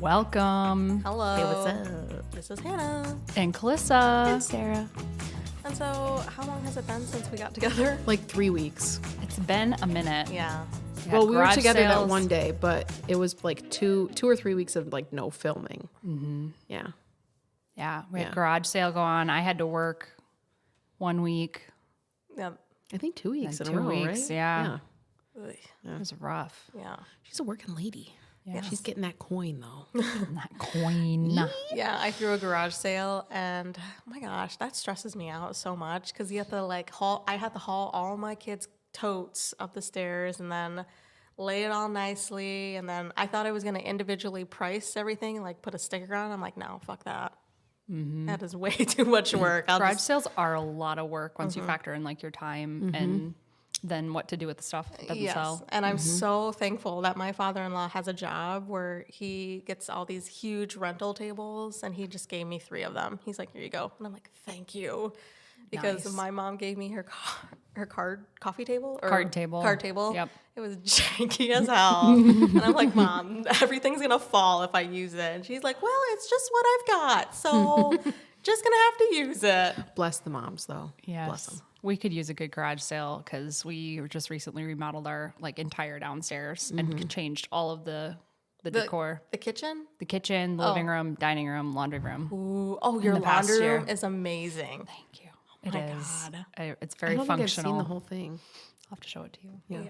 Welcome. Hello. Hey, what's up? This is Hannah. And Calissa. And Sarah. And so, how long has it been since we got together? Like 3 weeks. It's been a minute. Yeah. Well, we were garage together that sales. one day, but it was like two or 3 weeks of like no filming. Mm-hmm. Yeah. Yeah, we had Yeah. garage sale go on. I had to work 1 week. Yeah. I think 2 weeks Then in a 2 row, weeks, right? yeah. Ugh. It was rough. Yeah. She's a working lady. Yeah. She's getting that coin though. That coin. Yeah, I threw a garage sale, and oh my gosh, that stresses me out so much because you have to like haul. I had to haul all my kids' totes up the stairs and then lay it all nicely. And then I thought I was gonna individually price everything, like put a sticker on. I'm like, no, fuck that. Mm-hmm. That is way too much work. I'll Garage just, sales are a lot of work once you factor in like your time and then what to do with the stuff that doesn't yes. sell. And I'm so thankful that my father-in-law has a job where he gets all these huge rental tables, and he just gave me 3 of them. He's like, here you go. And I'm like, thank you. Because Nice. my mom gave me her coffee table. Or Card table. Card table. Yep. It was janky as hell. And I'm like, Mom, everything's going to fall if I use it. And she's like, well, it's just what I've got. So just going to have to use it. Bless the moms though. Yes. Bless them. We could use a good garage sale because we just recently remodeled our like entire downstairs and changed all of the decor. The kitchen? The kitchen, the living room, dining room, laundry room. Ooh, oh, your the past laundry year. room is amazing. Thank you. It my is. God. It's I very don't think I've seen functional. the whole thing. I'll have to show it to you. Yeah.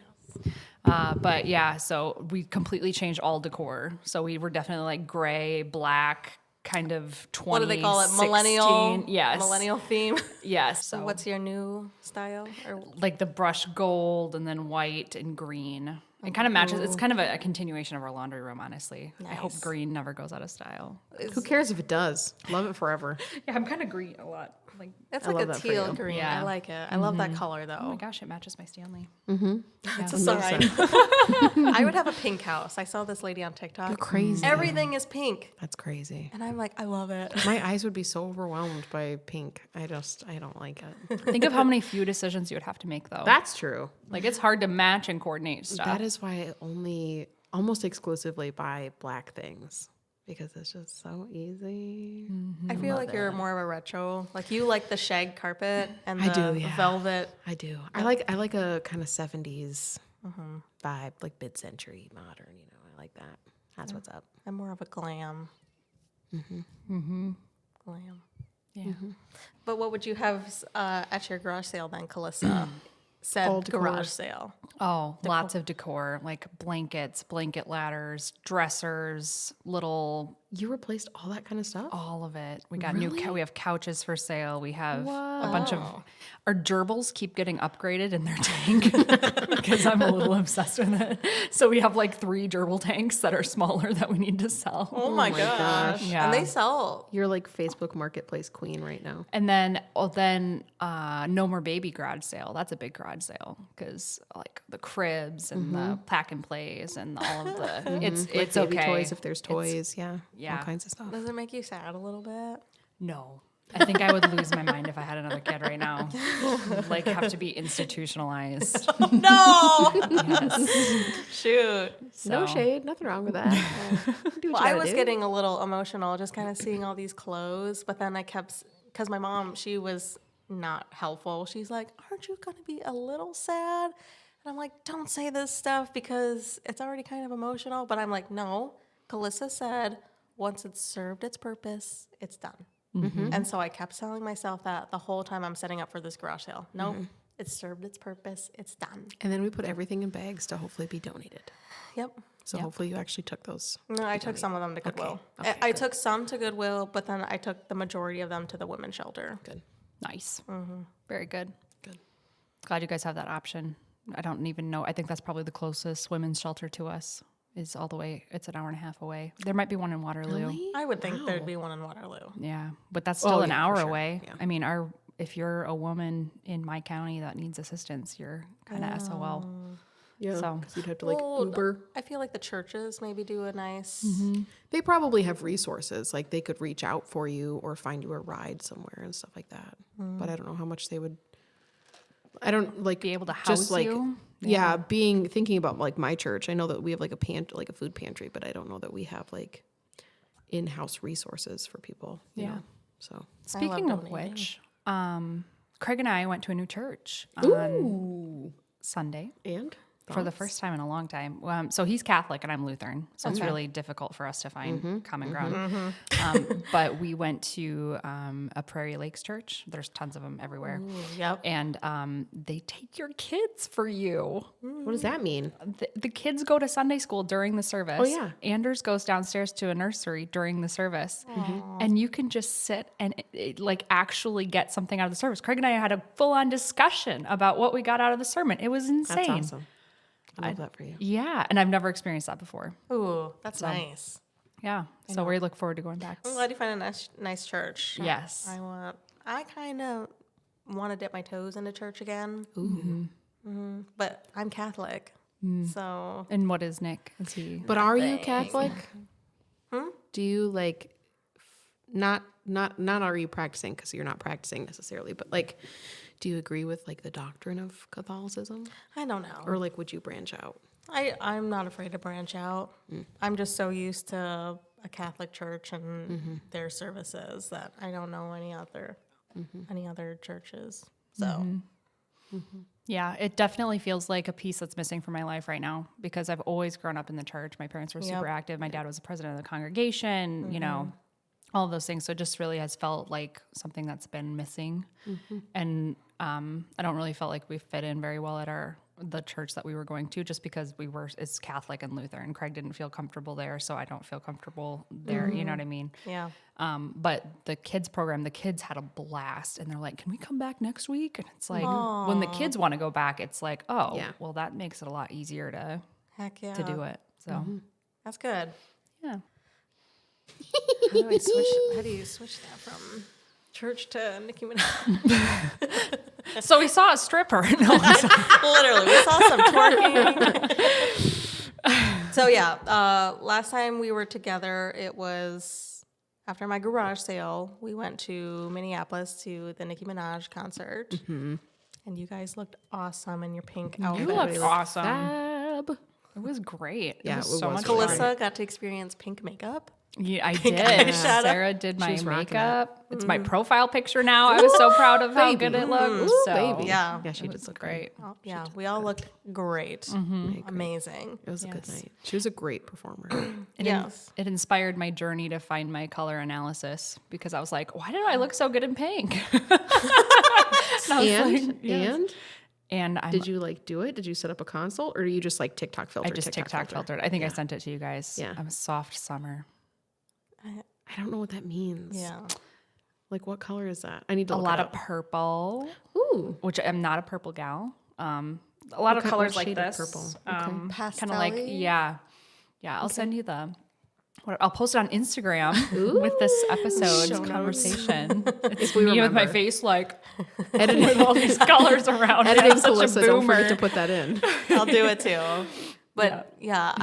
Yes. But yeah, so we completely changed all decor. So we were definitely like gray, black, kind of 20. What do they call it? Millennial? Yes. Millennial theme. Yes. So what's your new style? Or like the brush gold and then white and green. It kind of matches. It's kind of a continuation of our laundry room, honestly. I hope Nice. green never goes out of style. Who cares if it does? Love it forever. Yeah, I'm kind of green a lot. Like, It's I like love a that for teal you. green. Yeah. I like it. I love that color oh though. my gosh, it matches my Stanley. It's a sign. I would have a pink house. I saw this lady on TikTok. You're crazy. Everything is pink. That's crazy. And I'm like, I love it. My eyes would be so overwhelmed by pink. I don't like it. Think of how many few decisions you would have to make, though. That's true. Like, it's hard to match and coordinate stuff. That is why I only almost exclusively buy black things because it's just so easy. I feel like you're more of a retro. Like you like the shag carpet and I the do, yeah. velvet. I do. I like a kind of 70s vibe, like mid-century modern, I like that. That's what's up. I'm more of a glam. Glam. Yeah. But what would you have at your garage sale then, Calissa? Said All decor. garage sale. Oh, lots of decor, like blankets, blanket ladders, dressers, little, You replaced all that kind of stuff? all of it. We got we have couches for sale. We have a Wow. bunch of, our gerbils keep getting upgraded in their tank because I'm a little obsessed with it. So we have like 3 gerbil tanks that are smaller that we need to sell. Oh my gosh. gosh. Yeah. And they sell. You're like Facebook Marketplace queen right now. And then, no more baby garage sale. That's a big garage sale because like the cribs and the pack and plays and all of the it's Like baby okay. toys if there's toys, yeah. yeah. All kinds of stuff. Does it make you sad a little bit? No, I think I would lose my mind if I had another kid right now. Like have to be institutionalized. No. Yes. Shoot. No So- shade, nothing wrong with that. Do what Well, you I gotta was do. getting a little emotional just kind of seeing all these clothes, but then I kept, because my mom, she was not helpful. She's like, aren't you going to be a little sad? And I'm like, don't say this stuff because it's already kind of emotional. But I'm like, no, Calissa said, once it's served its purpose, it's done. And so I kept telling myself that the whole time I'm setting up for this garage sale. No, it's served its purpose. It's done. And then we put everything in bags to hopefully be donated. Yep. So hopefully you actually took those. No, I took some of them to Goodwill. Okay, I took some to Goodwill, but then I took the majority of them to the women's shelter. Good. Nice. Very good. Good. Glad you guys have that option. I don't even know. I think that's probably the closest women's shelter to us. Is all the way. It's an hour and a half away. There might be one in Waterloo. Really? I would think there'd be one in Waterloo. Yeah, but that's still an yeah, for hour sure. away. Yeah. I mean, if you're a woman in my county that needs assistance, you're kind of SOL. Yeah. So- Because you'd have to like Well, Uber. I feel like the churches maybe do a nice. They probably have resources. Like they could reach out for you or find you a ride somewhere and stuff like that. But I don't know how much they would. I don't like Be able to house just like you? yeah, thinking about like my church. I know that we have like a food pantry, but I don't know that we have like in-house resources for people. You know? So Speaking of donating. which, Craig and I went to a new church on Sunday. and For the first time in a long time. So he's Catholic and I'm Lutheran. So it's really difficult for us to find common ground. But we went to a Prairie Lakes church. There's tons of them everywhere. Yep. And they take your kids for you. what does that mean? The kids go to Sunday school during the service. Oh, yeah. Anders goes downstairs to a nursery during the service. And you can just sit and like actually get something out of the service. Craig and I had a full-on discussion about what we got out of the sermon. It was insane. That's awesome. I love that for you. Yeah, and I've never experienced that before. Ooh, that's nice. Yeah, so we look forward to going back. I'm glad you find a nice church. Yes. I kind of want to dip my toes into church again. But I'm Catholic, so And what is Nick? Is he? But are you Catholic? Do you like not are you practicing, because you're not practicing necessarily, but like, do you agree with like the doctrine of Catholicism, I don't know. or like would you branch out? I'm not afraid to branch out. I'm just so used to a Catholic church and their services that I don't know any other churches. So Yeah, it definitely feels like a piece that's missing from my life right now because I've always grown up in the church. My parents were super active. My dad was the president of the congregation, you know, all of those things. So it just really has felt like something that's been missing. And I don't really felt like we fit in very well at the church that we were going to, just because it's Catholic and Lutheran. Craig didn't feel comfortable there, so I don't feel comfortable there. You know what I mean? yeah. But the kids program, the kids had a blast, and they're like, "Can we come back next week?" And it's like, when the kids want to go back, it's like, oh, well, that makes it a lot easier to Heck yeah. do it. So That's good. yeah. How do you switch that from church to Nicki Minaj? So we saw a stripper. No, Literally, we saw some twerking. So yeah, last time we were together, it was after my garage sale. We went to Minneapolis to the Nicki Minaj concert, and you guys looked awesome in your pink outfit. you looked awesome. Fab. It was great. Yeah, it was it so was much great. fun. Alyssa got to experience pink makeup. Yeah, I did. eyeshadow. Sarah did my She's rocking makeup. It's my profile picture now. I was so proud of how good it looked. Ooh, So baby. Yeah. Yeah, she did it's look great. great. Oh, yeah, we all looked great. Amazing. It was a good Yes. night. She was a great performer. Yes. It inspired my journey to find my color analysis because I was like, why did I look so good in pink? And I'm, Did you like do it? Did you set up a console, or do you just like TikTok filter? I just TikTok filtered. I think I sent it to you guys. Yeah. I'm a soft summer. I don't know what that means. Yeah. Like, what color is that? I need to A look lot it of up. purple, Ooh. which I'm not a purple gal. A lot of colors what like shade of this. purple? Kind of Pastel-y? like, yeah. I'll send you I'll post it on Instagram with this episode's Show notes. conversation. It's we me with my remember. face like with all these colors around. Editing I'm such a Calissa, don't boomer. forget to put that in. I'll do it too. But yeah,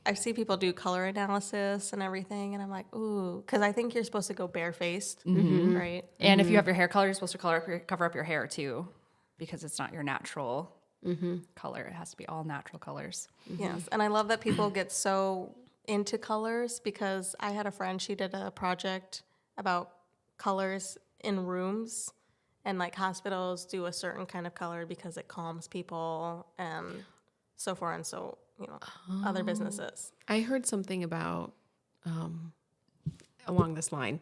I see people do color analysis and everything, and I'm like, ooh, because I think you're supposed to go barefaced, right? And if you have your hair color, you're supposed to cover up your hair too, because it's not your natural color. It has to be all natural colors. Yes, and I love that people get so into colors, because I had a friend, she did a project about colors in rooms, and like hospitals do a certain kind of color because it calms people and so forth, and so, you know, other businesses. I heard something about along this line.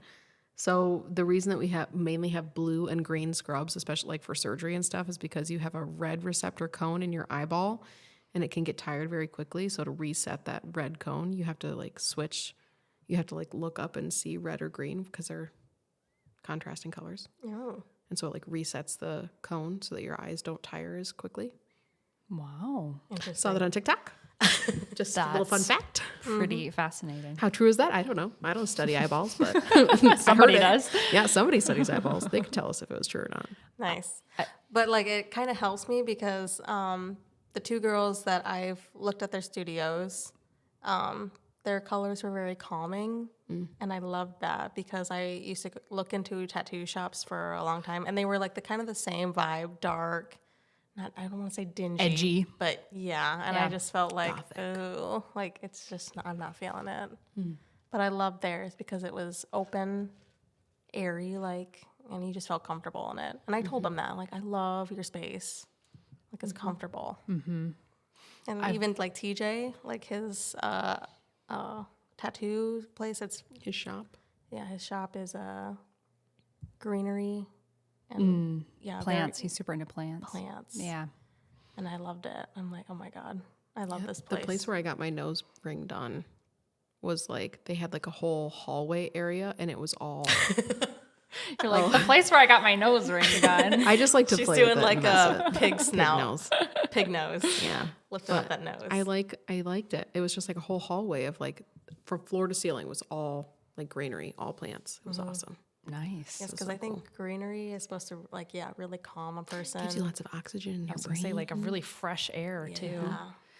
So the reason that we mainly have blue and green scrubs, especially like for surgery and stuff, is because you have a red receptor cone in your eyeball, and it can get tired very quickly. So to reset that red cone, you have to like switch. You have to like look up and see red or green because they're contrasting colors. Oh. And so it like resets the cone so that your eyes don't tire as quickly. Wow. Interesting. Saw that on TikTok. Just a little fun That's fact. Pretty fascinating. How true is that? I don't know. I don't study eyeballs, but Somebody I heard it. does. Yeah, somebody studies eyeballs. They could tell us if it was true or not. Nice. But like, it kind of helps me because the two girls that I've looked at their studios, their colors were very calming. And I loved that because I used to look into tattoo shops for a long time, and they were like the kind of the same vibe, dark, not, I don't want to say dingy. Edgy. But yeah, and Yeah. I just felt like, oh, like it's just, I'm not feeling it. But I loved theirs because it was open, airy, like, and you just felt comfortable in it. And I told them that, like, I love your space. Like, it's comfortable. Mm-hmm. And even, like, TJ, like, his tattoo place, it's... His shop? Yeah, his shop is greenery. And, Plants. He's super into plants. Plants. Yeah. And I loved it. I'm like, oh, my God. I love this place. The place where I got my nose ring done was like, they had like a whole hallway area and it was all... You're like, the place where I got my nose ring done. I just like to She's play doing with it like and mess a it. pig snout. nose. Pig nose. Yeah. Lifting up that nose. I liked it. It was just like a whole hallway of like, from floor to ceiling was all like greenery, all plants. It was awesome. Nice. Yes, because I think greenery is supposed to, like, really calm a person. Gives you lots of oxygen in I your was going to brain. say, like, a really fresh air, too.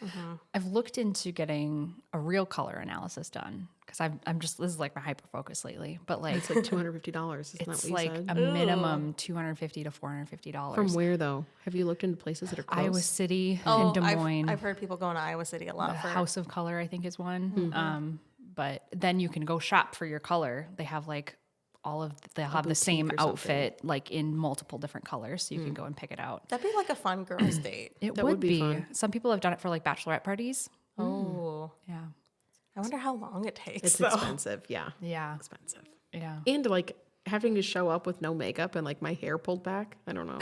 Yeah. I've looked into getting a real color analysis done because I'm just, this is like my hyper focus lately, but like, It's like $250. Isn't that what it's you like said? a minimum $250 to $450. From where though? Have you looked into places that are close? Iowa City and Des Moines. I've heard people going to Iowa City a lot The for House of Color, I think, is one. But then you can go shop for your color. They have like they'll have the same boutique or something. outfit like in multiple different colors, so you can go and pick it out. That'd be like a fun girls' date. It That would would be fun. Some people have done it for like bachelorette parties. Oh. Yeah. I wonder how long it takes, It's though. expensive. Yeah. Yeah. Expensive. Yeah. And like having to show up with no makeup and like my hair pulled back. I don't know.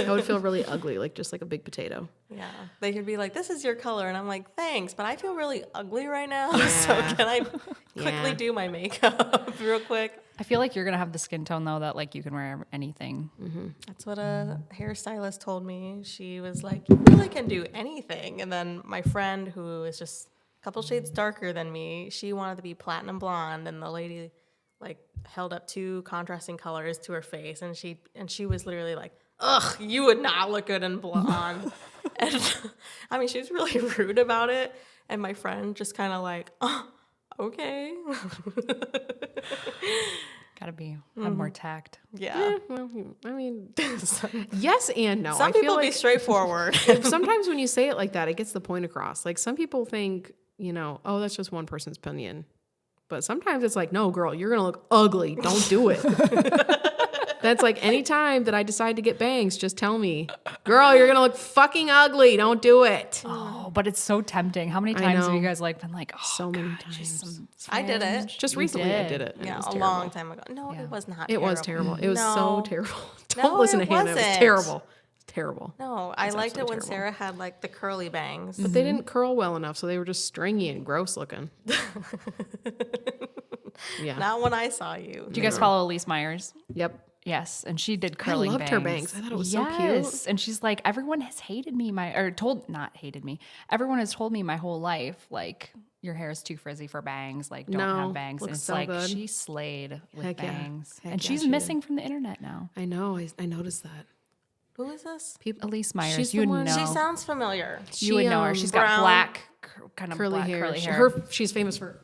I would feel really ugly, like just like a big potato. Yeah. They could be like, this is your color. And I'm like, thanks, but I feel really ugly right now. So can I quickly do my makeup real quick? I feel like you're going to have the skin tone though that like you can wear anything. That's what a hairstylist told me. She was like, you really can do anything. And then my friend, who is just a couple shades darker than me, she wanted to be platinum blonde. And the lady like held up 2 contrasting colors to her face. And she was literally like, ugh, you would not look good in blonde. And I mean, she was really rude about it. And my friend just kind of like, oh, okay. Gotta have more tact. Yeah. Well, I mean, yes and no. Some I feel people be like straightforward. sometimes when you say it like that, it gets the point across. Like some people think, oh, that's just one person's opinion. But sometimes it's like, no, girl, you're going to look ugly. Don't do it. That's like any time that I decide to get bangs, just tell me, girl, you're going to look fucking ugly. Don't do it. Oh, but it's so tempting. How many times have you guys like been like, oh, So many God, just times. some I did it. Just You recently I did. did it. and it Yeah, was a terrible. long time ago. No, it was not. It was terrible. It was so No. terrible. No, Don't listen it to Hannah. It was wasn't. terrible. Terrible. No, I liked it absolutely when terrible. Sarah had like the curly bangs. But they didn't curl well enough, so they were just stringy and gross looking. Yeah. Not when I saw you. Do you guys follow Elise Myers? Yep. Yes, and she did curling loved her bangs. I thought it was so cute. Yes, and she's like, everyone has hated me, not hated me. Everyone has told me my whole life, like, your hair is too frizzy for bangs. Like, don't No, have bangs. And looks it's so like, good. she slayed with Heck yeah. bangs. Heck And yeah, she's she did. missing from the internet now. I know. I noticed that. Who is this? Elise Myers, She's you the would one- know. She sounds familiar. You would know her. She's got brown, black, kind of Curly black hair. curly hair. She's famous for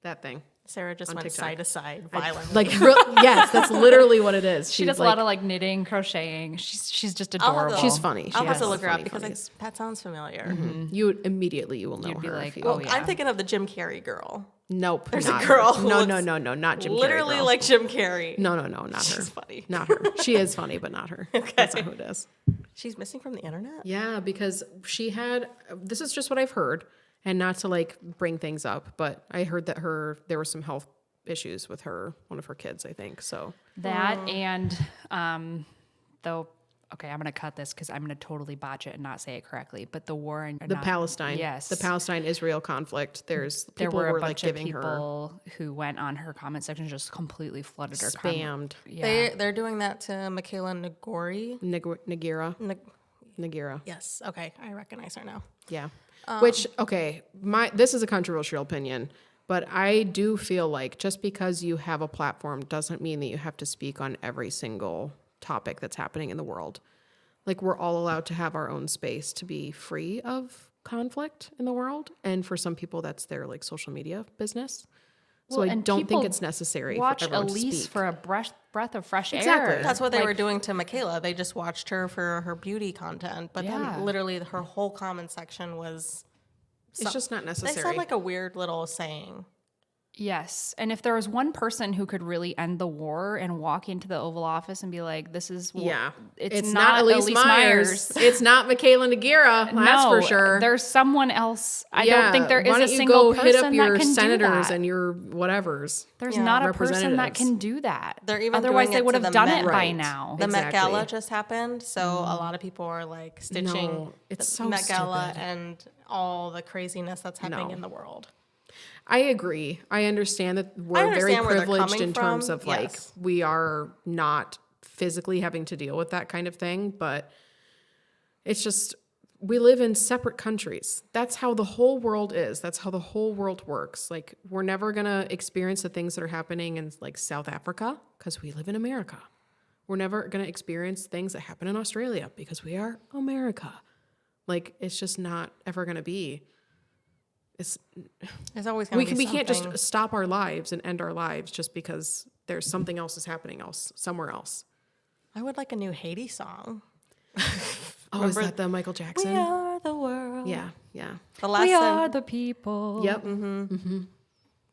that thing. Sarah just On went TikTok. side to side violently. Like, yes, that's literally what it is. she does a lot of like knitting, crocheting. She's just I'll have adorable. to- She's funny. I'll She have has to look her up funny because funnies. that sounds familiar. You will know You'd be her. like, if you- oh, Well, yeah. I'm thinking of the Jim Carrey girl. Nope. There's not a girl her. who No, looks no, no, no, not Jim Carrey. Literally girl. like Jim Carrey. No, not her. She's funny. Not her. She is funny, but not her. That's not who it is. She's missing from the internet? Yeah, because she had. This is just what I've heard, and not to like bring things up, but I heard that there were some health issues with one of her kids, I think. So That and though, okay, I'm gonna cut this because I'm gonna totally botch it and not say it correctly. But the war in the Palestine, yes, the Palestine-Israel conflict. there People were a like bunch of giving her people who went on her comment section and just completely flooded her. spammed. Yeah, They're doing that to Michaela Nagori. Nagira. Yes. Okay. I recognize her now. Yeah. Which, okay, this is a controversial opinion, but I do feel like just because you have a platform doesn't mean that you have to speak on every single topic that's happening in the world. Like, we're all allowed to have our own space to be free of conflict in the world. And for some people, that's their like social media business. So Well, I and don't think people it's necessary watch for everyone to Elise speak. for a breath of fresh Exactly. air. That's what they Like, were doing to Michaela. They just watched her for her beauty content. But Yeah. then literally her whole comment section was It's just not They necessary. said like a weird little saying. Yes. And if there was one person who could really end the war and walk into the Oval Office and be like, this is it's not Elise Myers. It's not Michaela Nagira. That's for sure. There's someone else. I don't think there is Why a don't you single go person hit up your that can senators do that. and your whatevers. There's not a person that representatives. can do that. They're even Otherwise, doing they it would to have the done Met. it by Right. now. The Met Exactly. Gala just happened, so a lot of people are like stitching No, it's the so Met Gala stupid. and all the craziness that's happening No. in the world. I agree. I understand that we're very understand where they're privileged coming in terms from. of like Yes. we are not physically having to deal with that kind of thing, but it's just we live in separate countries. That's how the whole world is. That's how the whole world works. Like we're never going to experience the things that are happening in like South Africa because we live in America. We're never going to experience things that happen in Australia because we are America. Like it's just not ever going to be. There's always going to be We can't something. just stop our lives and end our lives just because there's something else is happening somewhere else. I would like a new Haiti song. Oh, is that the Michael Jackson? We are the world. Yeah, yeah. The last We time, are the people. Yep. Mm-hmm.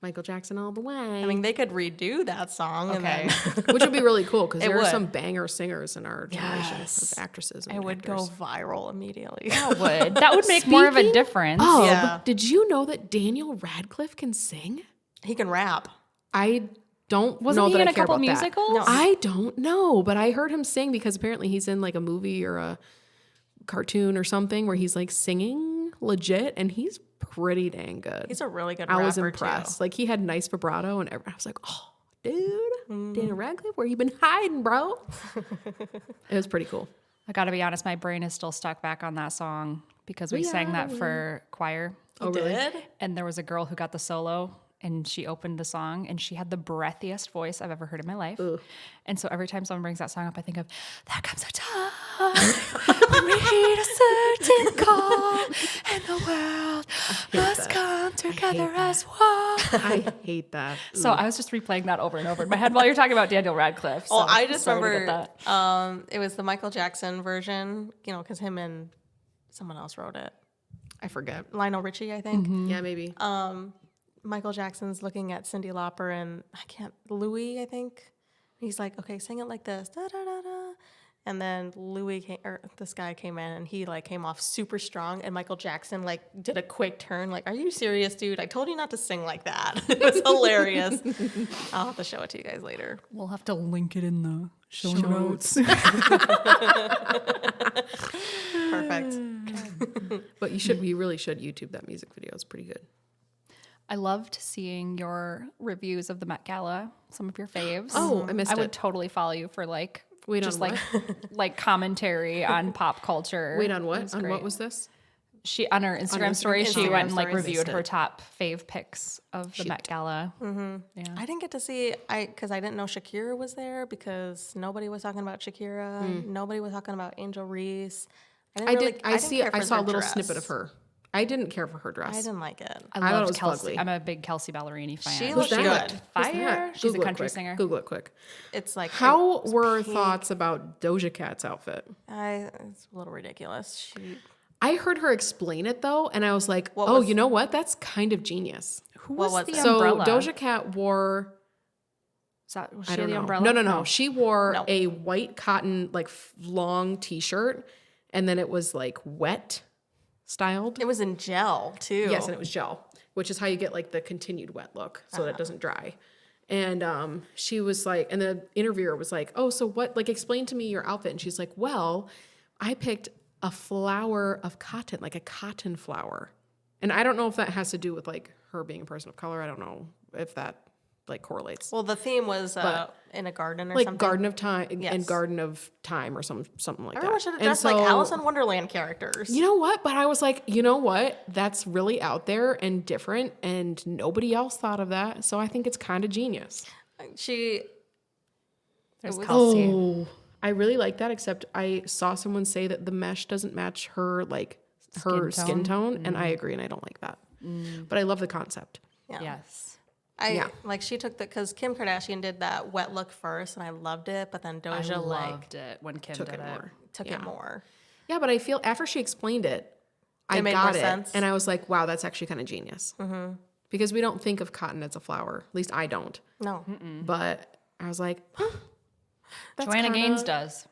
Michael Jackson all the way. I mean, they could redo that song. Okay. And then Which would be really cool because there are would. some banger singers in our generation Yes. of actresses. And it would go actors. viral immediately. That would make more of a Speaking difference. Oh, Yeah. did you know that Daniel Radcliffe can sing? He can rap. I don't Wasn't know he that in I a care couple about that. musicals? No. I don't know, but I heard him sing because apparently he's in like a movie or a cartoon or something where he's like singing legit, and he's pretty dang good. He's a really good I rapper, was impressed. too. Like he had nice vibrato, and I was like, oh, dude, Daniel Radcliffe, where you been hiding, bro? It was pretty cool. I got to be honest, my brain is still stuck back on that song because we sang that for choir. Oh, really? Did? And there was a girl who got the solo and she opened the song and she had the breathiest voice I've ever heard in my life. And so every time someone brings that song up, I think of, there comes a time when we heed a certain call and the world must come together as one. I hate that. So I was just replaying that over and over in my head while you're talking about Daniel Radcliffe. So Well, I just sorry to get remember that. it was the Michael Jackson version, you know, because him and someone else wrote it. I forget. Lionel Richie, I think. Yeah, maybe. Michael Jackson's looking at Cyndi Lauper and Louis, I think. He's like, okay, sing it like this. Da, da, da, da. And then this guy came in and he like came off super strong, and Michael Jackson like did a quick turn, like, are you serious, dude? I told you not to sing like that. It was hilarious. I'll have to show it to you guys later. We'll have to link it in the show notes. Perfect. But you really should YouTube that music video. It's pretty good. I loved seeing your reviews of the Met Gala, some of your faves. Oh, I missed I would it. totally follow you for like Wait, just on like like commentary on pop culture. Wait, on It what? was On great. what was this? She on her Instagram story, she Instagram went and like stories. reviewed her Missed it. top fave picks of the Met Gala. Yeah. I didn't get to see because I didn't know Shakira was there because nobody was talking about Shakira. Nobody was talking about Angel Reese. I I saw a little snippet of her. I didn't care for her dress. I didn't like it. I thought it loved was Kelsey. fugly. I'm a big Kelsey Ballerini fan. She Who's looks that? good. Who's Fire. that? She's a Google it country quick. singer. Google it quick. It's like How it was were pink. thoughts about Doja Cat's outfit? It's a little ridiculous. I heard her explain it though, and I was like, you know what? That's kind of genius. Who What was was the it? So umbrella? Doja Cat wore, Was I she don't the know. umbrella? No. She wore No. a white cotton, like long t-shirt, and then it was like wet styled. It was in gel too. Yes, and it was gel, which is how you get like the continued wet look so that it doesn't dry. And she was like, and the interviewer was like, oh, so what, like, explain to me your outfit. And she's like, well, I picked a flower of cotton, like a cotton flower. And I don't know if that has to do with like her being a person of color. I don't know if that like correlates. Well, the theme was in a garden or Like something. Garden of Time Yes. and Garden of Time or something like Everyone that. should have And dressed like so- Alice in Wonderland characters. You know what? But I was like, you know what? That's really out there and different, and nobody else thought of that. So I think it's kind of genius. There's was- Kelsey. Oh, I really like that. Except I saw someone say that the mesh doesn't match her her skin tone, and I agree, and I don't like that. But I love the concept. Yeah. Yes. She took because Kim Kardashian did that wet look first, and I loved it. But then I Doja loved it when Kim took did it it. more. took Yeah. it more. Yeah, but I feel after she explained it, I made got more it. sense. And I was like, wow, that's actually kind of genius. Because we don't think of cotton as a flower. At least I don't. No. But I was like, huh, that's Joanna kinda... Gaines does.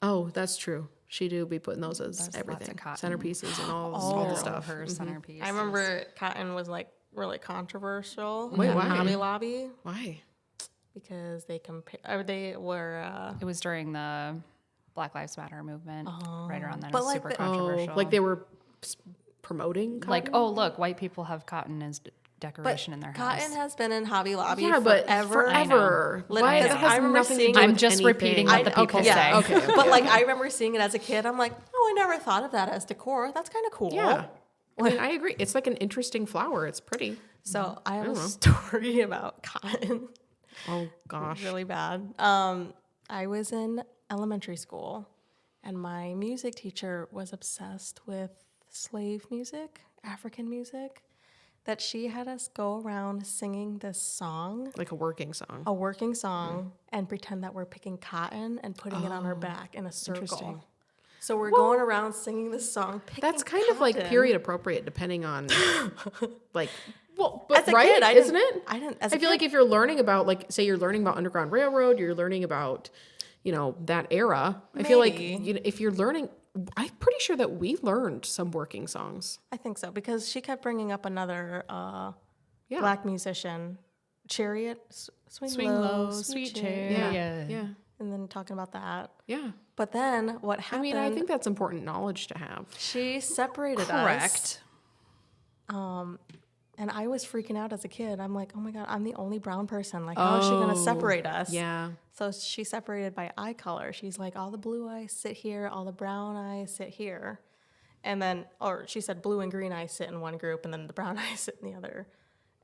Oh, that's true. She do be putting those as There's lots everything. of cotton. Centerpieces and all the All stuff. her centerpiece. I remember cotton was like really controversial Wait, at why? Hobby Lobby Why? because they were It was during the Black Lives Matter movement, right around then. It But was like super the- controversial. Like they were promoting cotton? like, oh look, white people have cotton as decoration in their house. cotton has been in Hobby Lobby Yeah, but forever. forever. Lit- Why? because That has I remember nothing to seeing- do I'm with just anything. repeating what the people okay, say. yeah, okay. But like I remember seeing it as a kid. I'm like, oh, I never thought of that as decor. That's kind of cool. Yeah. I mean, I agree. It's like an interesting flower. It's pretty. So I have a story about cotton. Oh, gosh. Really bad. I was in elementary school, and my music teacher was obsessed with slave music, African music, that she had us go around singing this song, Like a working song. a working song, and pretend that we're picking cotton and putting it on our back in a circle. interesting. So we're going around singing this song, picking That's kind of like cotton. period appropriate depending on like, well, but As a right? kid, Isn't it? I didn't. As I a feel kid, like if you're learning about, like, say you're learning about Underground Railroad, you're learning about, that era. I feel like Maybe. if you're learning, I'm pretty sure that we learned some working songs. I think so because she kept bringing up another Yeah. black musician, Chariot, swing low, sweet chariot. Yeah. Yeah. And then talking about that. Yeah. But then what I happened? mean, I think that's important knowledge to have. she separated us. Correct. And I was freaking out as a kid. I'm like, oh my God, I'm the only brown person. Like, how is she going to separate us? Yeah. So she separated by eye color. She's like, all the blue eyes sit here, all the brown eyes sit here. And then, or she said blue and green eyes sit in one group and then the brown eyes sit in the other.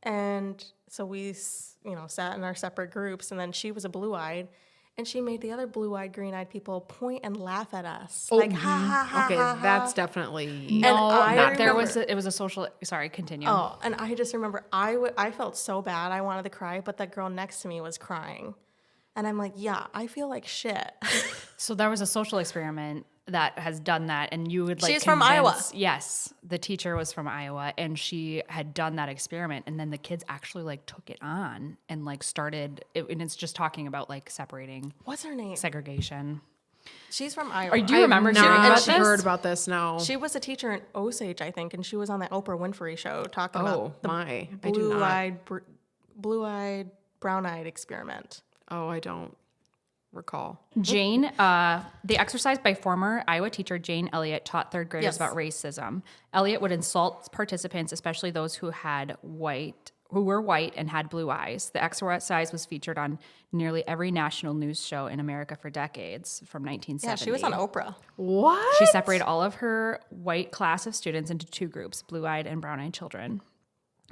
And so we, sat in our separate groups, and then she was a blue-eyed, and she made the other blue-eyed, green-eyed people point and laugh at us. Like, ha, ha, ha, Okay, ha, ha. that's definitely No, I there remember- it was a social. Sorry, continue. Oh, and I just remember I felt so bad. I wanted to cry, but that girl next to me was crying. And I'm like, yeah, I feel like shit. So there was a social experiment that has done that, and you would like. She's from Iowa. Yes, the teacher was from Iowa, and she had done that experiment, and then the kids actually like took it on and like started. And it's just talking about like separating What's her name? segregation. She's from Iowa. Do you remember hearing not about this? heard about this. No. She was a teacher in Osage, I think, and she was on that Oprah Winfrey show talking Oh about the my! I do not. blue-eyed, brown-eyed experiment. Oh, I don't recall. Jane, the exercise by former Iowa teacher Jane Elliott taught third graders Yes. about racism. Elliott would insult participants, especially those who were white and had blue eyes. The exercise was featured on nearly every national news show in America for decades, from 1970. Yeah, she was on Oprah. What? She separated all of her white class of students into two groups, blue-eyed and brown-eyed children,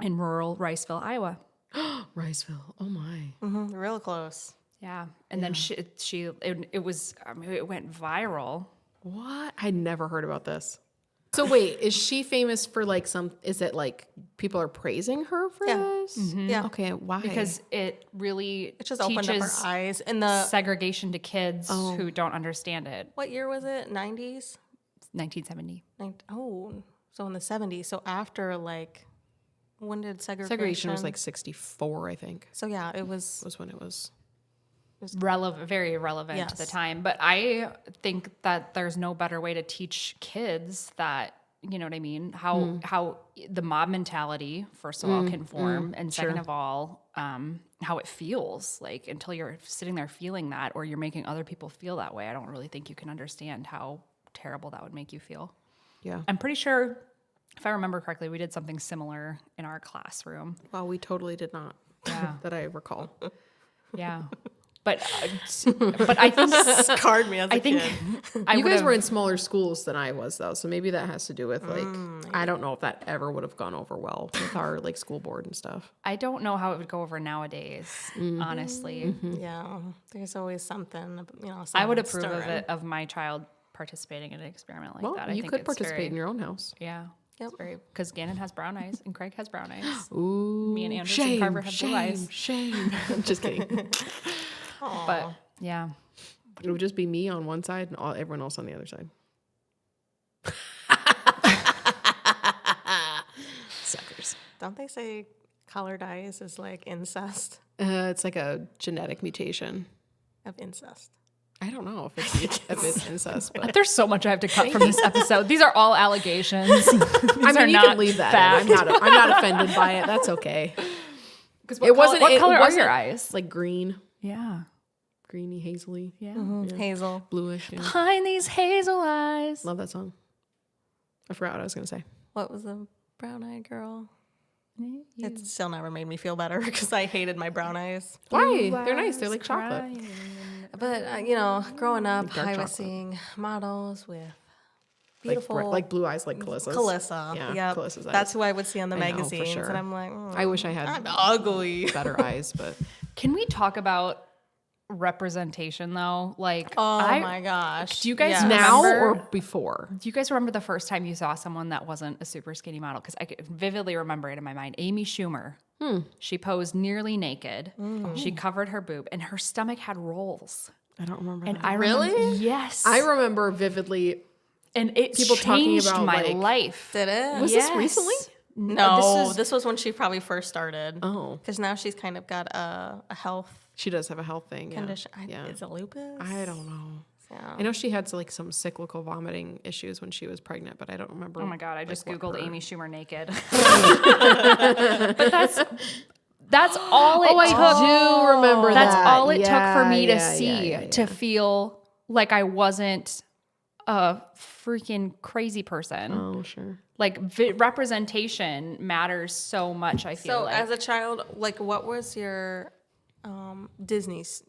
in rural Riceville, Iowa. Riceville. Oh my. Real close. Yeah, and then it went viral. What? I never heard about this. So wait, is she famous for like is it like people are praising her for Yeah. this? Yeah. Okay, why? Because it really It just opened up teaches her eyes. In the, segregation to kids who don't understand it. what year was it? 90s? 1970. So in the 70s. So after when did segregation was like 64, I think. So yeah, it was. Was when it was. Very relevant to the Yes. time. But I think that there's no better way to teach kids that, you know what I mean? How the mob mentality, first of all, can form. And second of all, how it feels like until you're sitting there feeling that, or you're making other people feel that way. I don't really think you can understand how terrible that would make you feel. Yeah. I'm pretty sure, if I remember correctly, we did something similar in our classroom. Well, we totally did not. Yeah. That I recall. Yeah. But I think Scarred me as a kid. You guys were in smaller schools than I was, though, so maybe that has to do with I don't know if that ever would have gone over well with our school board and stuff. I don't know how it would go over nowadays, honestly. Yeah, there's always something. I would something approve of stirring. it, of my child participating in an experiment like Well, that. I you think could it's participate in very, your own house. Yeah. Yep. Because Gannon has brown eyes and Craig has brown eyes. Ooh, Me and Andrew and Carver have blue eyes. Shame. I'm just kidding. But yeah. It would just be me on one side and everyone else on the other side. Don't they say color dyes is like incest It's like a genetic mutation. of incest? I don't know if it's incest, but There's so much I have to cut from this episode. These are all allegations. These I are mean, you not can leave that. In. I'm not offended by it. That's okay. What color are wasn't your eyes? like green, Yeah. greeny, hazily, Yeah. Hazel. bluish. Yeah. Behind these hazel eyes. Love that song. I forgot what I was gonna say. What was the brown-eyed girl? It still never made me feel better because I hated my brown eyes. Why? They're nice. They're like chocolate. But, you know, growing up, dark I was chocolate. seeing models with beautiful... Like blue eyes, like Calyssa's. Calissa. Yeah, Yep. Calyssa's eyes. That's who I would see on the I know, for magazines. sure. And I'm like, I wish I had I'm ugly. better eyes, but Can we talk about representation though? Like, Oh my gosh. do you guys Yes. now Remember- or before? do you guys remember the first time you saw someone that wasn't a super skinny model? Because I could vividly remember it in my mind. Amy Schumer. She posed nearly naked. She covered her boob, and her stomach had rolls. I don't remember. And that. I Really? remember, yes, I remember vividly. and it people talking changed about, my like- life. Did it? Was this recently? No, this was when she probably first started. Oh, Because now she's kind of got a health she does have a health thing. condition. Yeah. Is it lupus? I don't know. Yeah. I know she had like some cyclical vomiting issues when she was pregnant, but I don't remember. Oh my god! I just what googled her- Amy Schumer naked. But that's all it took. I do remember That's that. all it took for me to Yeah, see yeah. to feel like I wasn't a freaking crazy person. Oh, sure. Like representation matters so much. I feel So like as a child, like what was your Disney's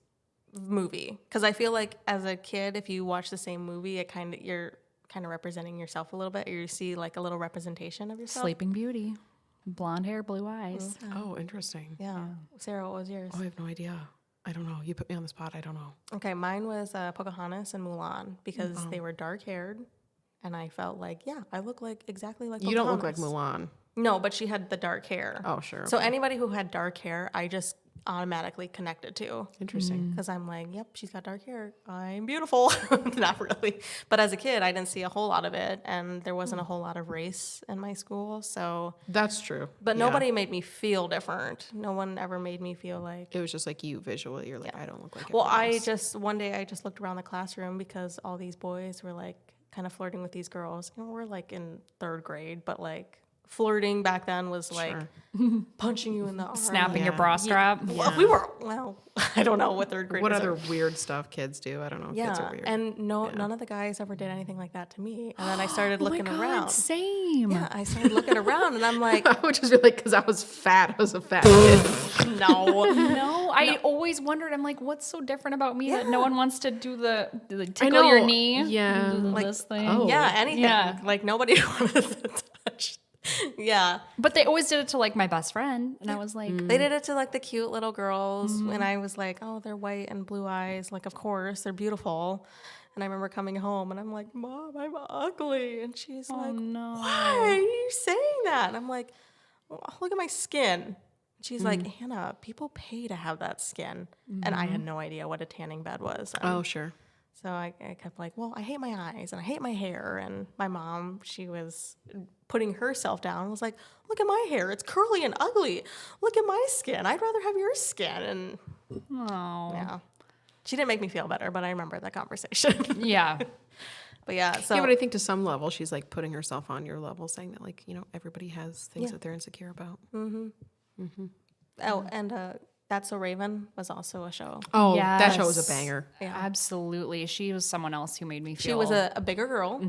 movie? Because I feel like as a kid, if you watch the same movie, you're kind of representing yourself a little bit, or you see like a little representation of yourself. Sleeping Beauty, blonde hair, blue eyes. Oh, interesting. Yeah. Sarah, what was yours? Oh, I have no idea. I don't know. You put me on the spot. I don't know. Okay, mine was Pocahontas and Mulan because they were dark haired, and I felt like, yeah, I look like exactly like You don't look like Pocahontas. Mulan. No, but she had the dark hair. Oh, sure. So anybody who had dark hair, I just automatically connected to. Interesting. Because I'm like, yep, she's got dark hair. I'm beautiful. Not really. But as a kid, I didn't see a whole lot of it. And there wasn't a whole lot of race in my school. So, That's true. but Yeah. nobody made me feel different. No one ever made me feel like. It was just like you visually. You're like, I don't look like. Well, everyone else. one day I just looked around the classroom because all these boys were like kind of flirting with these girls. You know, we're like in 3rd grade, but like flirting back then was like punching you in the arm. Snapping your Yeah. bra strap. Well, we were, I don't know what 3rd grade What was. other weird stuff kids do? I don't know. Kids are Yeah, weird. and none of the guys ever did anything like that to me. And then I started looking Oh my God, around. same. Yeah, I started looking around, and I'm like, I would just be like, because I was fat. I was a fat kid. no. No, I always wondered. I'm like, what's so different about me that no Yeah. one wants to do the tickle know, your knee? yeah. Do Like, this thing. oh. Yeah, anything. Yeah. Like nobody wanted to touch. Yeah, But they always did it to like my best friend, and I was like, they did it to like the cute little girls, and I was like, oh, they're white and blue eyes. Like, of course, they're beautiful. And I remember coming home, and I'm like, Mom, I'm ugly, and she's like, no. Why are you saying that? And I'm like, well, look at my skin. She's like, Hannah, people pay to have that skin. And I had no idea what a tanning bed was. Oh, sure. So I kept like, well, I hate my eyes and I hate my hair. And my mom, she was putting herself down, was like, look at my hair. It's curly and ugly. Look at my skin. I'd rather have your skin. And Oh. yeah, she didn't make me feel better, but I remember that conversation. Yeah. But yeah, so Yeah, but I think to some level, she's like putting herself on your level, saying that like, everybody has things Yeah. that they're insecure about. oh, and That's So Raven was also a show. Oh, that show was Yes. a banger. Yeah. Absolutely. She was someone else who made me feel. She was a bigger girl,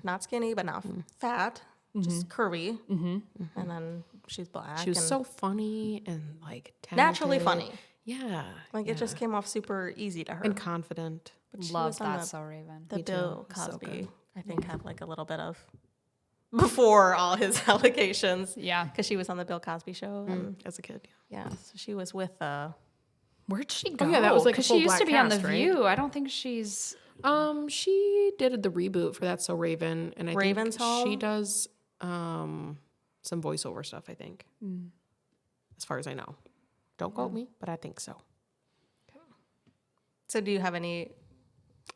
not skinny, but not fat, just curvy. And then she's black. She was and so funny and like naturally talented. funny. Yeah. Like it just came off super easy to her. and confident. But she Love was on that the- so Raven. The Me too. Bill It's so Cosby, good. I think, had like a little bit of before all his allegations. Yeah. Because she was on the Bill Cosby show. And As a kid. yeah, so she was with Where'd she go? yeah, that was like a 'Cause full she used to black be on The cast, right? View. I don't think she's. She did the reboot for That's So Raven, and I Raven's think Home? she does some voiceover stuff. I think, as far as I know. Don't quote me, but I think so. So do you have any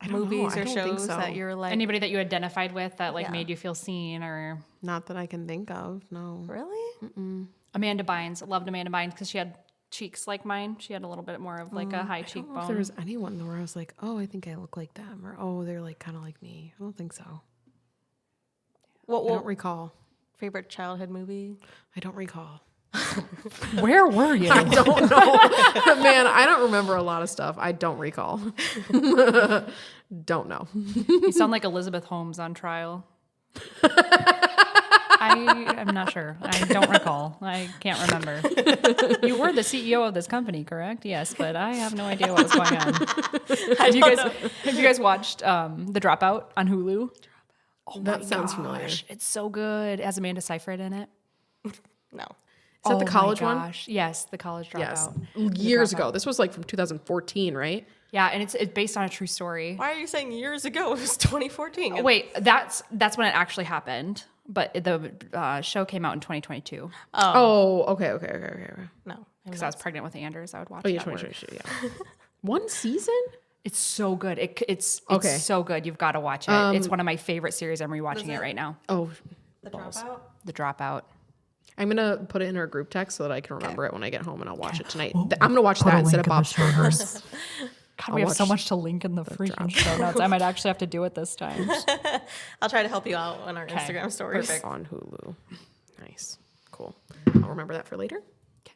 don't know. movies I or don't think shows so. that you're like, Anybody that you identified with that like Yeah. made you feel seen, or Not that I can think of. No. really? Amanda Bynes. Loved Amanda Bynes because she had cheeks like mine. She had a little bit more of like a high I don't know if cheekbone. there was anyone where I was like, oh, I think I look like them, or oh, they're like kind of like me. I don't think so. I don't What recall. favorite childhood movie? I don't recall. Where were you? I don't know. Man, I don't remember a lot of stuff. I don't recall. Don't know. You sound like Elizabeth Holmes on trial. I'm not sure. I don't recall. I can't remember. You were the CEO of this company, correct? Yes, but I have no idea what was going on. Have you guys watched The Dropout on Hulu? Oh That sounds familiar. It's so good. It has Amanda Seyfried in it. No. Is that the college my one? gosh. Yes, the college dropout. Yes. Years ago. This was like from 2014, right? Yeah, and it's based on a true story. Why are you saying years ago? It was 2014. Wait, that's when it actually happened. But the show came out in 2022 Oh, okay. No. because I was pregnant with Anders. I would watch Oh, it yeah, at work. 2022, yeah. One season? It's so good. It's Okay. so good. You've got to watch it. It's one of my favorite series. I'm rewatching it right now. Oh, The Dropout? The Dropout. I'm going to put it in our group text so that I can remember it when I get home, and I'll watch it tonight. I'm going to watch that instead of Bob's Burgers. God, we have so much to link in the freaking show notes. I might actually have to do it this time. I'll try to help you out on our Instagram stories. Perfect. On Hulu. Nice. Cool. I'll remember that for later.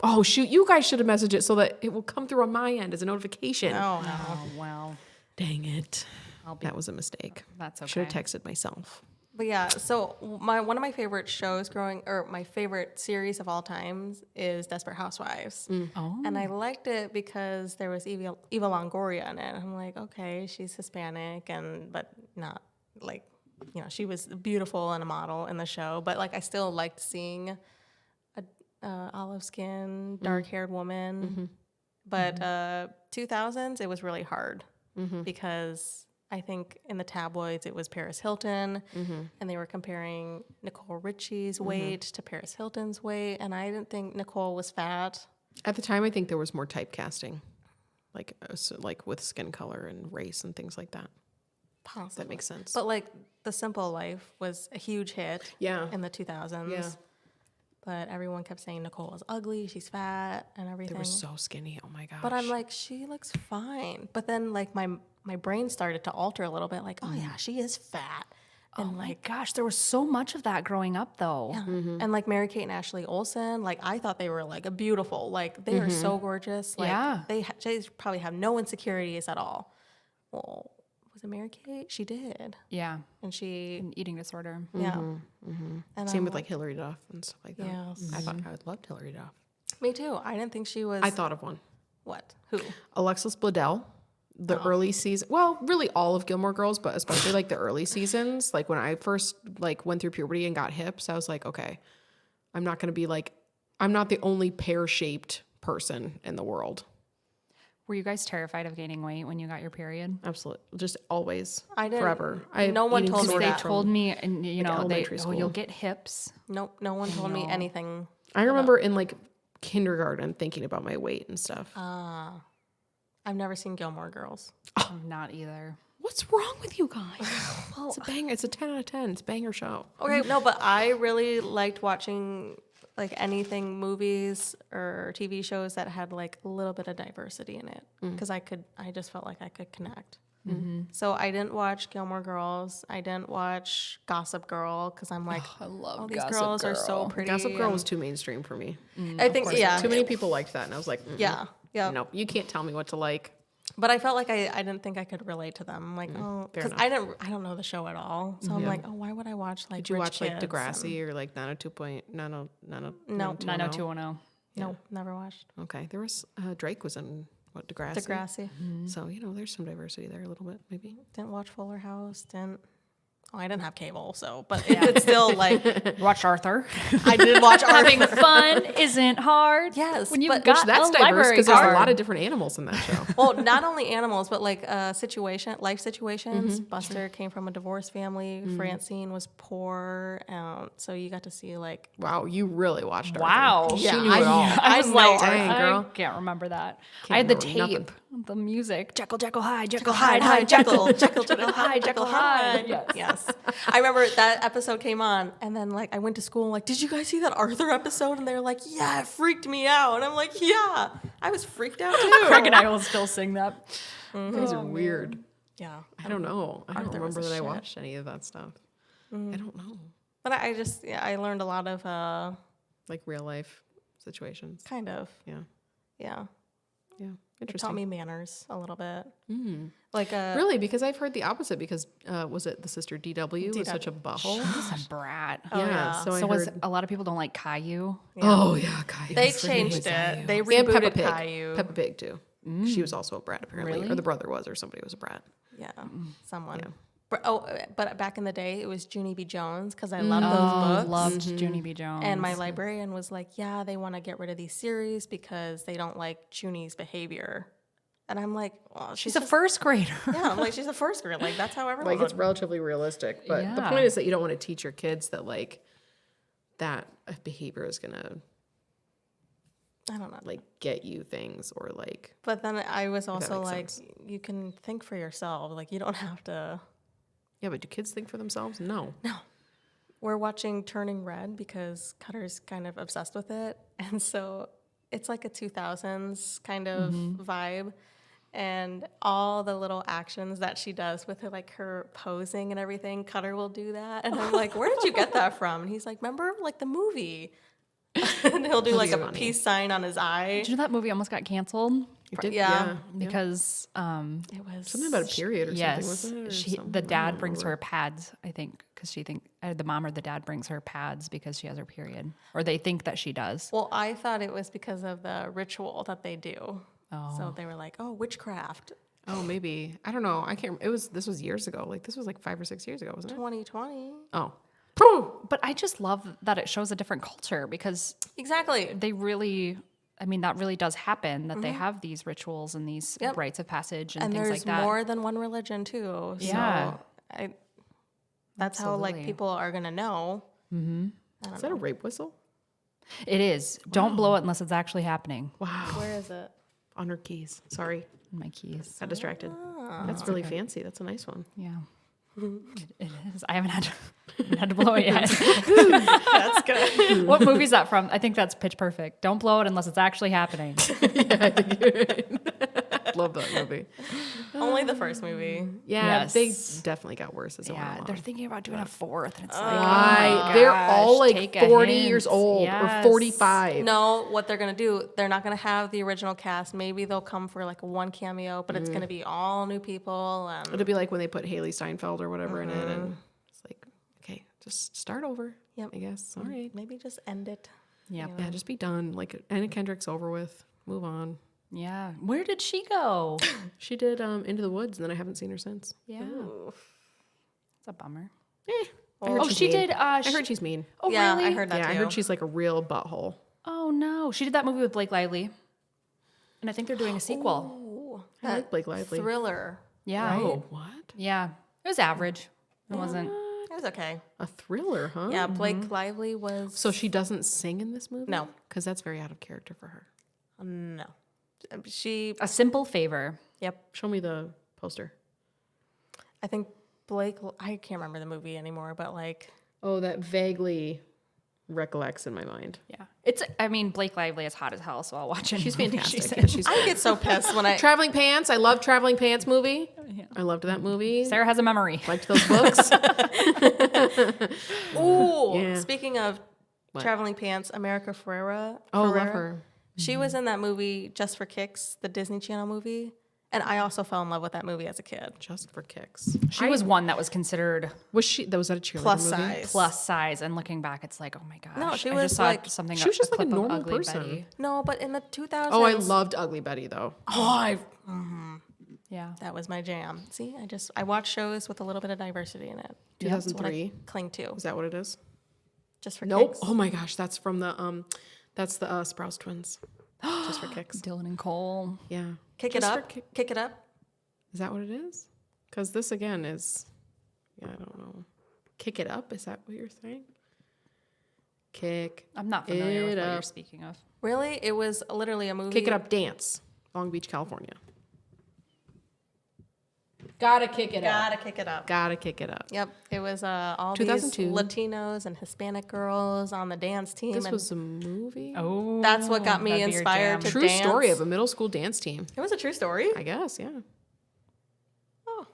Oh, shoot. You guys should have messaged it so that it will come through on my end as a notification. Oh, no. Oh, well, Dang it. I'll be. That was a mistake. That's okay. Should have texted myself. But yeah, so one of my favorite shows my favorite series of all times is Desperate Housewives. Oh. And I liked it because there was Eva Longoria in it. I'm like, okay, she's Hispanic but not like, she was beautiful and a model in the show. But like, I still liked seeing a olive skin, dark haired woman. But 2000s, it was really hard because I think in the tabloids it was Paris Hilton, and they were comparing Nicole Richie's weight to Paris Hilton's weight, and I didn't think Nicole was fat. At the time, I think there was more typecasting, like with skin color and race and things like that. Possibly. That makes sense. But like The Simple Life was a huge hit in the 2000s. Yeah. But everyone kept saying Nicole is ugly, she's fat, and everything. They were so skinny. Oh my gosh. But I'm like, she looks fine. But then like my brain started to alter a little bit, like, oh yeah, she is fat. And Oh my gosh, there was so much of that growing up, though. yeah. And like Mary-Kate and Ashley Olsen, like I thought they were like a beautiful, like they are so gorgeous. Like Yeah. they probably have no insecurities at all. Well, was it Mary-Kate? She did. Yeah, And she, an eating disorder. yeah. And Same I'm with like Hillary Duff and stuff like that. Yes. I thought I would loved Hillary Duff. Me too. I didn't think she was. I thought of one. What? Who? Alexis Bledel. The early season, well, really all of Gilmore Girls, but especially like the early seasons. Like when I first like went through puberty and got hips, I was like, okay, I'm not going to be like, I'm not the only pear-shaped person in the world. Were you guys terrified of gaining weight when you got your period? Absolutely, just always, I didn't- forever. no one told me They that. told me, and elementary school. you'll get hips. Nope. No one told me anything. I remember in like kindergarten thinking about my weight and stuff. I've never seen Gilmore Girls. I'm not either. What's wrong with you guys? It's a banger. It's a 10 out of 10. It's a banger show. Okay, no, but I really liked watching like anything, movies or TV shows that had like a little bit of diversity in it because I just felt like I could connect. So I didn't watch Gilmore Girls. I didn't watch Gossip Girl because I'm like, I love all these girls are so pretty. Gossip Girl and was too mainstream for me. I think, yeah. Too many people liked that, and I was like, Yeah. Yeah. no, you can't tell me what to like. But I felt like I didn't think I could relate to them. I'm like, oh, because I don't know the show at all. So I'm like, oh, why would I watch like Did you watch like Kids Degrassi or like 90210? No. 90210. No, never watched Okay, there was Drake was in what Degrassi. Degrassi. So there's some diversity there a little bit, maybe. Didn't watch Fuller House. I didn't have cable, but it's still like Watch Arthur. I did watch Having fun isn't hard. Yes, when you've but- got That's a diverse library because there's a card. lot of different animals in that show. Well, not only animals, but like life situations. Buster came from a divorced family. Francine was poor, so you got to see like. Wow, you really watched Arthur. Wow. She Yeah, knew it all. I was like, Dang, girl. I can't remember that. Can't I had the remember tape. nothing. The music. Jekyll, Jekyll, hide, Jekyll, Hide, hide, hide, Jekyll, Jekyll, Jekyll, hide, Jekyll, hide. Yes. Yes. I remember that episode came on, and then like I went to school and like, did you guys see that Arthur episode? And they're like, yeah, it freaked me out. And I'm like, yeah, I was freaked out too. Craig and I will still sing that. You guys are weird. Yeah. I don't know. I don't Arthur was remember a that I shit. watched any of that stuff. I don't know. But I just, I learned a lot of, Like real life situations. kind of, Yeah. yeah. Yeah. It taught Interesting. me manners a little bit. Mm. Like, Really? Because I've heard the opposite because was it the sister DW was such a butthole? She's a brat. yeah. So I So was heard. a lot of people don't like Caillou. Oh yeah, Caillou. they changed it. They And Peppa rebooted Pig. Caillou. Peppa Pig too. She was also a brat apparently, Really? or the brother was, or somebody was a brat. Yeah, someone. But back in the day, it was Junie B. Jones because I loved those Oh, books. loved Junie B. Jones. And my librarian was like, yeah, they want to get rid of these series because they don't like Junie's behavior. And I'm like, well, she's a first grader. Yeah, I'm like, she's a first grader. Like, that's how everyone Like it's would. relatively realistic, but the Yeah. point is that you don't want to teach your kids that like that behavior is gonna I don't know. like get you things or like But then I was also makes like, sense. you can think for yourself. Like, you don't have to. yeah. But do kids think for themselves? No. We're watching Turning Red because Cutter's kind of obsessed with it. And so it's like a 2000s kind of vibe. And all the little actions that she does with her, like her posing and everything, Cutter will do that. And I'm like, where did you get that from? And he's like, remember like the movie? And he'll do like a funny. peace sign on his eye. Did you know that movie almost got canceled? It did, Yeah. Because It was something about a period or yes, something, wasn't it? Or something? the I dad don't brings remember. her pads. I think because the mom or the dad brings her pads because she has her period, or they think that she does. Well, I thought it was because of the ritual that they do. Oh. So they were like, oh, witchcraft. Oh, maybe. I don't know. I can't. This was years ago. Like this was like 5 or 6 years ago, wasn't it? 2020. Oh. But I just love that it shows a different culture because Exactly. they really, I mean, that really does happen that they have these rituals and these Yep. rites of passage and, And things there's like that. more than one religion too. Yeah. So that's how like Absolutely. people are gonna know. Is that a rape whistle? It is. Don't blow it unless it's actually happening. Wow. Where is it? On her keys. Sorry. My keys. Got distracted. That's really fancy. That's a nice one. Yeah. It is. I haven't had to blow it yet. That's good. What movie is that from? I think that's Pitch Perfect. Don't blow it unless it's actually happening. Love that movie. Only the first movie. Yeah, Yes. they definitely got worse as it went Yeah, along. they're thinking about doing a fourth, and it's like, Why? oh my They're gosh, all like take a 40 hint. years old Yes. or 45. No, what they're gonna do, they're not gonna have the original cast. Maybe they'll come for like one cameo, but it's gonna be all new people. It'll be like when they put Haley Steinfeld or whatever in it, and it's like, okay, just start over. Yep. I guess. All right. Maybe just end it. Yep. Yeah, just be done. Like Anna Kendrick's over with. Move on. Yeah. Where did she go? She did Into the Woods, and then I haven't seen her since. Yeah. It's a bummer. I heard Oh, she's she mean. did. I heard she's mean. Oh, Yeah, really? I heard that Yeah, too. I heard she's like a real butthole. Oh no, she did that movie with Blake Lively, and I think they're doing a sequel. Ooh, I like Blake Lively. thriller. Yeah. Oh, what? Yeah. It was average. It wasn't. It was okay. A thriller, huh? Yeah, Blake Lively was. So she doesn't sing in this movie? No. Because that's very out of character for her. No. She. A Simple Favor. Yep. Show me the poster. I think Blake. I can't remember the movie anymore, but like. Oh, that vaguely recollects in my mind. Yeah. It's. I mean, Blake Lively is hot as hell, so I'll watch it. She's fantastic. She's Yeah, she's I get so pissed when I. Traveling Pants. I love Traveling Pants movie. I loved that movie. Sarah has a memory. Liked those books. Ooh. Yeah. Speaking of What? traveling pants, America Ferrera. Oh, love Ferrera, her. She was in that movie Just for Kicks, the Disney Channel movie, and I also fell in love with that movie as a kid. Just for kicks. She was one that was considered Was she? That was that a cheerleader Plus movie? size. plus size, and looking back, it's like, oh my gosh. No, she I was just saw like- something. she was just like a clip of normal Ugly person. Betty. No, but in the 2000s. Oh, I loved Ugly Betty though. Yeah. That was my jam. See, I watch shows with a little bit of diversity in it. That's what I 2003. cling to. Is that what it is? Just for Nope. Kicks. Oh my gosh, that's from the that's the Sprouse twins. Just for kicks. Dylan and Cole. Yeah. Kick it Just for up. Kick it up. Is that what it is? Because this again is, yeah, I don't know. Kick it up? Is that what you're saying? Kick. I'm not familiar with It what you're up. speaking of. Really? It was literally a movie. Kick it up dance. Long Beach, California. Gotta kick it Gotta kick it up. Gotta kick it up. Yep, it was all 2002. these Latinos and Hispanic girls on the dance team. This and was a movie. Oh, that's what got me that'd be your inspired jam. to True dance. story of a middle school dance team. It was a true story. I guess, yeah. Oh,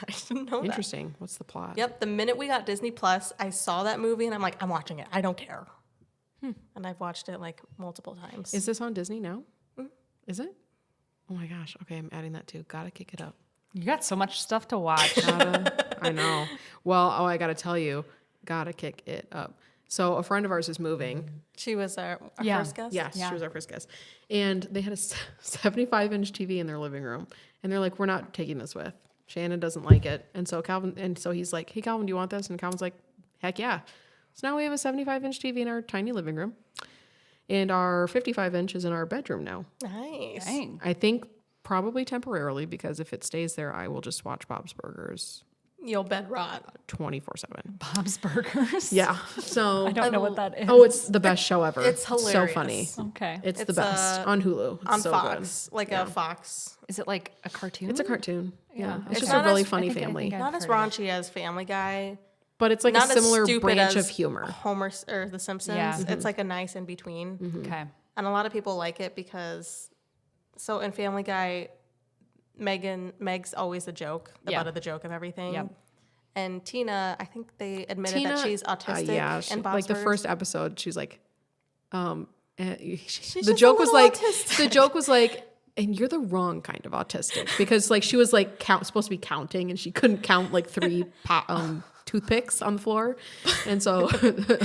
I didn't know that. Interesting. What's the plot? Yep, the minute we got Disney Plus, I saw that movie and I'm like, I'm watching it. I don't care. And I've watched it like multiple times. Is this on Disney now? Is it? Oh my gosh. Okay, I'm adding that too. Gotta kick it up. You got so much stuff to watch. I know. Well, I gotta tell you, gotta kick it up. So a friend of ours is moving. She was our Yeah. first guest. Yes, Yeah. she was our first guest. And they had a 75-inch TV in their living room. And they're like, we're not taking this with. Shannon doesn't like it. And so he's like, hey, Calvin, do you want this? And Calvin's like, heck yeah. So now we have a 75-inch TV in our tiny living room. And our 55-inch is in our bedroom now. Nice. Dang. I think probably temporarily, because if it stays there, I will just watch Bob's Burgers You'll bed rot. 24/7. Bob's Burgers. Yeah. So I don't know what that is. Oh, it's the best show ever. It's So hilarious. funny. Okay. It's the It's, best on Hulu. It's On so Fox. good. Like a Fox. Is it like a cartoon? It's a cartoon. Yeah. It's It's just a not really as- funny I think family. I've Not as heard of raunchy as Family Guy. But it's like Not a as similar stupid branch as of humor. Homer or The Simpsons. Yeah. It's like a nice in between. Okay. And a lot of people like it because, so in Family Guy, Meg's always the joke, the Yeah. butt of the joke of everything. Yep. And Tina, I think they admitted that she's autistic. yeah. and Bob's like the Burgers. first episode, she's like, the just joke a was little like, autistic. the joke was like, and you're the wrong kind of autistic, because like she was like supposed to be counting, and she couldn't count like 3 toothpicks on the floor, and so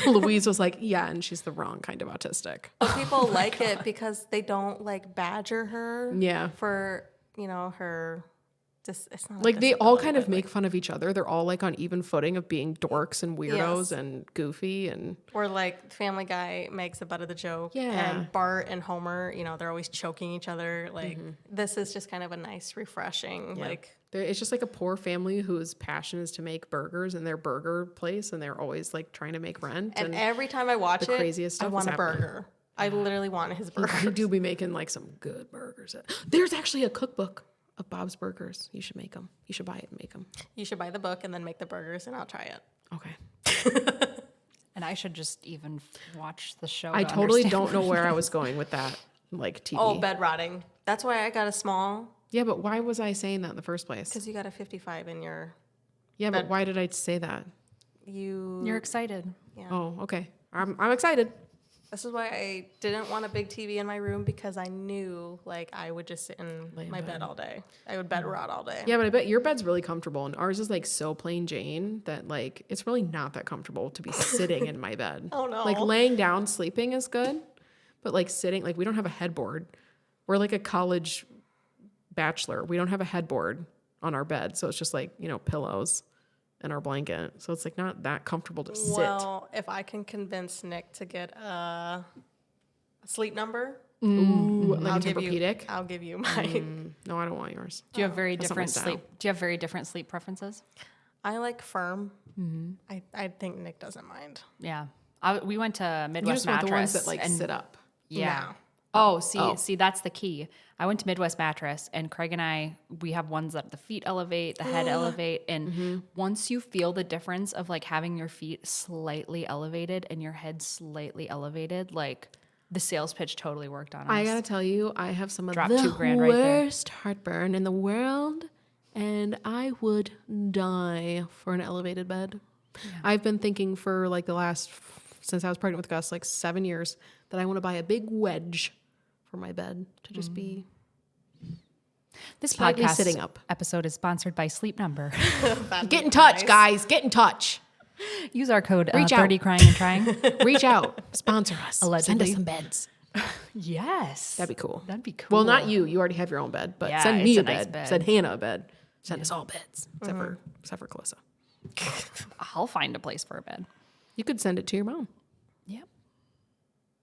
Louise was like, yeah, and she's the wrong kind of autistic. But people like it because they don't like badger her. Yeah. For, her. Just, it's not a Like they all disability, kind of but, make fun of each other. They're all like on even footing of being dorks and weirdos Yes. and goofy and Or like Family Guy makes the butt of the joke. Yeah. And Bart and Homer, they're always choking each other. Like Mm-hmm. this is just kind of a nice, refreshing, like it's just like a poor family whose passion is to make burgers in their burger place, and they're always like trying to make rent. and every time I watch the it, craziest I stuff want is a happening. burger. I literally want his burger. They do be making like some good burgers. There's actually a cookbook of Bob's Burgers. You should make them. You should buy it and make them. You should buy the book and then make the burgers and I'll try it. Okay. And I should just even watch the show. I to totally understand don't know what where it I is. was going with that, like TV. Oh, bed rotting. That's why I got a small, Yeah, but why was I saying that in the first place? because you got a 55 in your, Yeah, but why did I say that? You're excited. yeah. Oh, okay. I'm excited. This is why I didn't want a big TV in my room, because I knew like I would just sit in Lay in my bed all day. I would bed rot all day. Yeah, but I bet your bed's really comfortable, and ours is like so plain Jane that like it's really not that comfortable to be sitting in my bed. Oh, no. Like laying down sleeping is good, but like sitting, like we don't have a headboard. We're like a college bachelor. We don't have a headboard on our bed, so it's just like pillows and our blanket. So it's like not that comfortable to sit. Well, if I can convince Nick to get a sleep number, Ooh, like I'll a give you. Tempur-Pedic. I'll give you my. No, I don't want yours. Do you have very That's different something sleep? Do you have very different sleep preferences? I like firm. I think Nick doesn't mind. Yeah. We went to You Midwest just want Mattress. the ones that like and sit up. Yeah. No. Oh, see, that's the key. I went to Midwest Mattress, and Craig and we have ones that the feet elevate, the head elevate, and once you feel the difference of like having your feet slightly elevated and your head slightly elevated, like the sales pitch totally worked on us. I gotta tell you, I have some of Drop the $2,000 right there. worst heartburn in the world, and I would die for an elevated bed. I've been thinking for like since I was pregnant with Gus, like 7 years, that I want to buy a big wedge for my bed to just be. This slightly podcast sitting up. episode is sponsored by Sleep Number. Get in touch, guys. Get in touch. Use our code Reach out. 30 crying and trying. Reach out. Sponsor us. Send Allegedly. us some beds. Yes. That'd be cool. That'd be cool. Well, not you. You already have your own bed, but Yeah, send me it's a a nice bed. bed. Send Hannah a bed. Send us all beds, except for Calissa. I'll find a place for a bed. You could send it to your mom. Yep.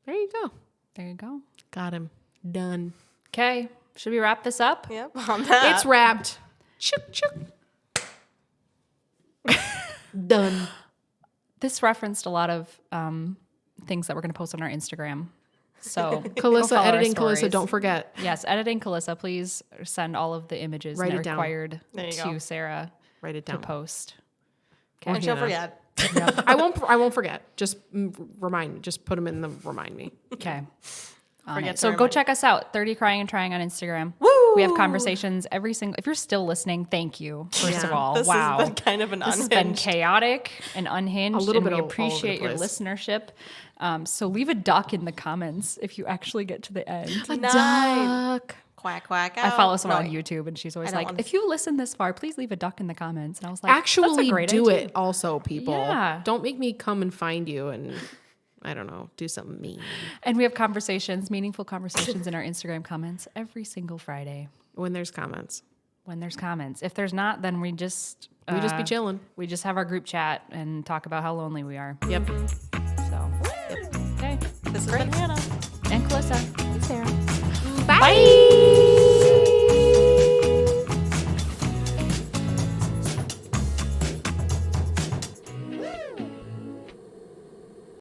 There you go. There you go. Got him. Done. Okay. Should we wrap this up? Yep. On that. It's wrapped. Chook, chook. Done. This referenced a lot of things that we're going to post on our Instagram. So Calissa, go follow our editing Calissa, stories. don't forget. Yes, editing Calissa, please send all of the images Write that it down. required There you to go. Sarah Write it to down. post. And she'll Hannah. forget. I won't forget. Just remind me. Just put them in the remind me. Okay. Forget to So go remind. check us out, 30 Crying and Trying on Instagram. Woo! We have conversations every single. If you're still listening, thank you. First of all, This wow, has been kind of an this has been unhinged. chaotic and unhinged, A little and bit we all over the appreciate your place. listenership. So leave a duck in the comments if you actually get to the end. Duck. Quack, quack I out. follow someone No, on YouTube, and she's always I don't like, wanna "If you listen this far, please leave a duck in the comments." And I was like, "That's a Actually great do idea. it also, people. Yeah. Don't make me come and find you and I don't know, do something mean. And we have conversations, meaningful conversations in our Instagram comments every single Friday When there's comments. when there's comments. If there's not, then we just Be chilling. We just have our group chat and talk about how lonely we are. Yep. So, okay. This has been Hannah. And Calissa. And Sarah. Bye.